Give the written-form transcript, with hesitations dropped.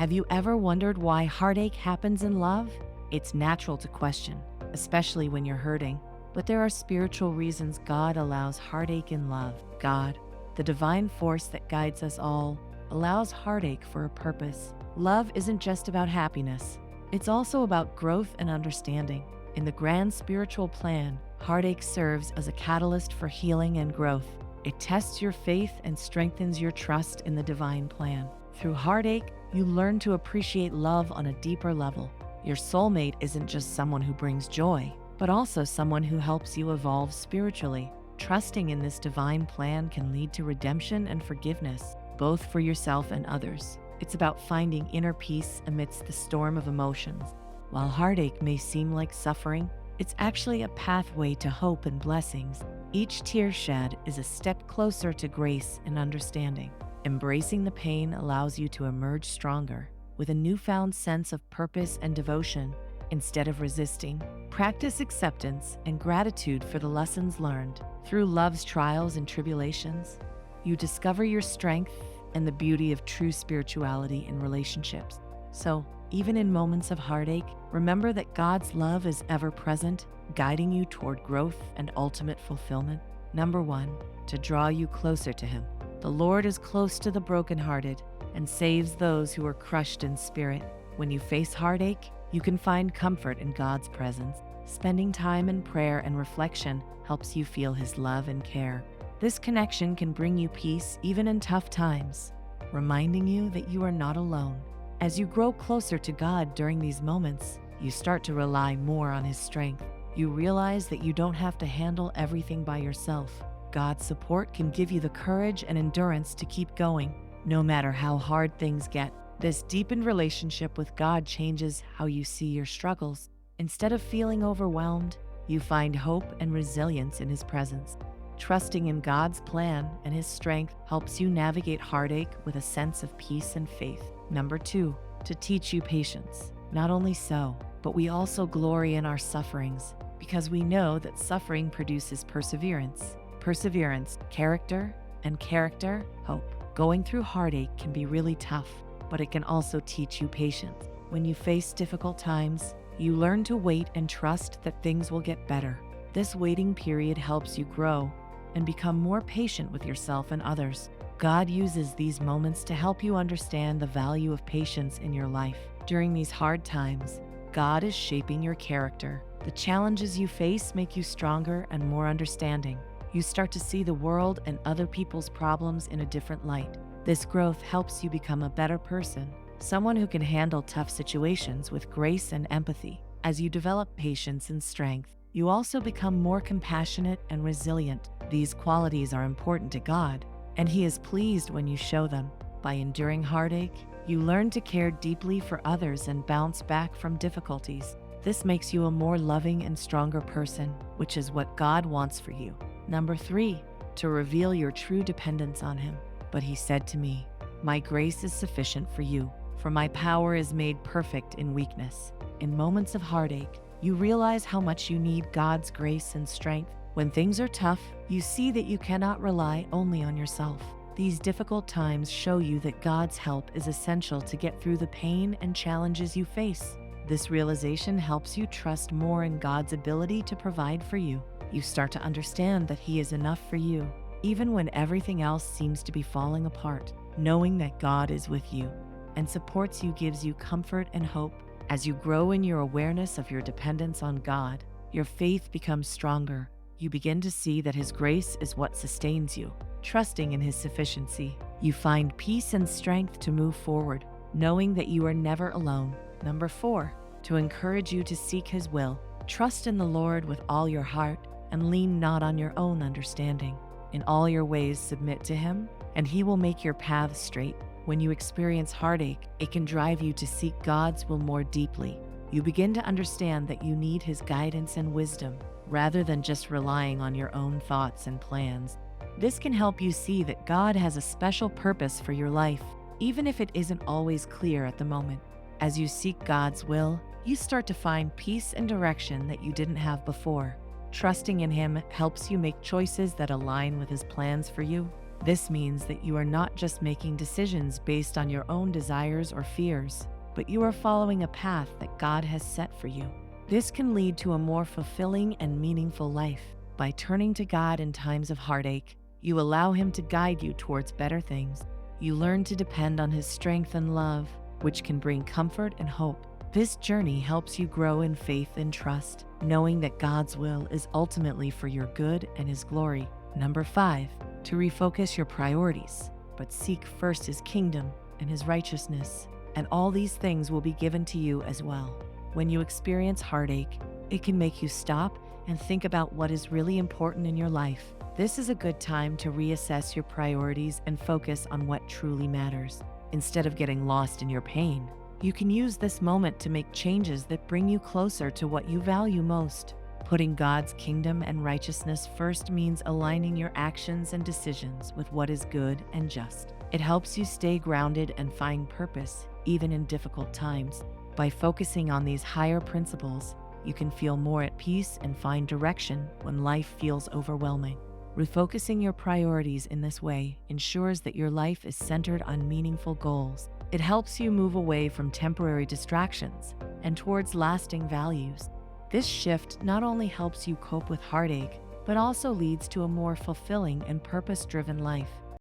Have you ever wondered why heartache happens in love? It's natural to question, especially when you're hurting. But there are spiritual reasons God allows heartache in love. God, the divine force that guides us all, allows heartache for a purpose. Love isn't just about happiness, it's also about growth and understanding. In the grand spiritual plan, heartache serves as a catalyst for healing and growth. It tests your faith and strengthens your trust in the divine plan. Through heartache, you learn to appreciate love on a deeper level. Your soulmate isn't just someone who brings joy, but also someone who helps you evolve spiritually. Trusting in this divine plan can lead to redemption and forgiveness, both for yourself and others. It's about finding inner peace amidst the storm of emotions. While heartache may seem like suffering, it's actually a pathway to hope and blessings. Each tear shed is a step closer to grace and understanding. Embracing the pain allows you to emerge stronger, with a newfound sense of purpose and devotion. Instead of resisting, practice acceptance and gratitude for the lessons learned. Through love's trials and tribulations, you discover your strength and the beauty of true spirituality in relationships. So, even in moments of heartache, remember that God's love is ever present, guiding you toward growth and ultimate fulfillment. Number 1, to draw you closer to Him. The Lord is close to the brokenhearted and saves those who are crushed in spirit. When you face heartache, you can find comfort in God's presence. Spending time in prayer and reflection helps you feel His love and care. This connection can bring you peace even in tough times, reminding you that you are not alone. As you grow closer to God during these moments, you start to rely more on His strength. You realize that you don't have to handle everything by yourself. God's support can give you the courage and endurance to keep going, no matter how hard things get. This deepened relationship with God changes how you see your struggles. Instead of feeling overwhelmed, you find hope and resilience in His presence. Trusting in God's plan and His strength helps you navigate heartache with a sense of peace and faith. Number 2, to teach you patience. Not only so, but we also glory in our sufferings because we know that suffering produces perseverance. Perseverance, character, and character, hope. Going through heartache can be really tough, but it can also teach you patience. When you face difficult times, you learn to wait and trust that things will get better. This waiting period helps you grow and become more patient with yourself and others. God uses these moments to help you understand the value of patience in your life. During these hard times, God is shaping your character. The challenges you face make you stronger and more understanding. You start to see the world and other people's problems in a different light. This growth helps you become a better person, someone who can handle tough situations with grace and empathy. As you develop patience and strength, you also become more compassionate and resilient. These qualities are important to God, and He is pleased when you show them. By enduring heartache, you learn to care deeply for others and bounce back from difficulties. This makes you a more loving and stronger person, which is what God wants for you. Number 3, to reveal your true dependence on Him. But He said to me, "My grace is sufficient for you, for my power is made perfect in weakness." In moments of heartache, you realize how much you need God's grace and strength. When things are tough, you see that you cannot rely only on yourself. These difficult times show you that God's help is essential to get through the pain and challenges you face. This realization helps you trust more in God's ability to provide for you. You start to understand that He is enough for you, even when everything else seems to be falling apart. Knowing that God is with you and supports you gives you comfort and hope. As you grow in your awareness of your dependence on God, your faith becomes stronger. You begin to see that His grace is what sustains you. Trusting in His sufficiency, you find peace and strength to move forward, knowing that you are never alone. Number 4, to encourage you to seek His will. Trust in the Lord with all your heart and lean not on your own understanding. In all your ways submit to Him, and He will make your paths straight. When you experience heartache, it can drive you to seek God's will more deeply. You begin to understand that you need His guidance and wisdom, rather than just relying on your own thoughts and plans. This can help you see that God has a special purpose for your life, even if it isn't always clear at the moment. As you seek God's will, you start to find peace and direction that you didn't have before. Trusting in Him helps you make choices that align with His plans for you. This means that you are not just making decisions based on your own desires or fears, but you are following a path that God has set for you. This can lead to a more fulfilling and meaningful life. By turning to God in times of heartache, you allow Him to guide you towards better things. You learn to depend on His strength and love, which can bring comfort and hope. This journey helps you grow in faith and trust, knowing that God's will is ultimately for your good and His glory. Number 5, to refocus your priorities, but seek first His kingdom and His righteousness, and all these things will be given to you as well. When you experience heartache, it can make you stop and think about what is really important in your life. This is a good time to reassess your priorities and focus on what truly matters. Instead of getting lost in your pain, you can use this moment to make changes that bring you closer to what you value most. Putting God's kingdom and righteousness first means aligning your actions and decisions with what is good and just. It helps you stay grounded and find purpose, even in difficult times. By focusing on these higher principles, you can feel more at peace and find direction when life feels overwhelming. Refocusing your priorities in this way ensures that your life is centered on meaningful goals. It helps you move away from temporary distractions and towards lasting values. This shift not only helps you cope with heartache, but also leads to a more fulfilling and purpose-driven life.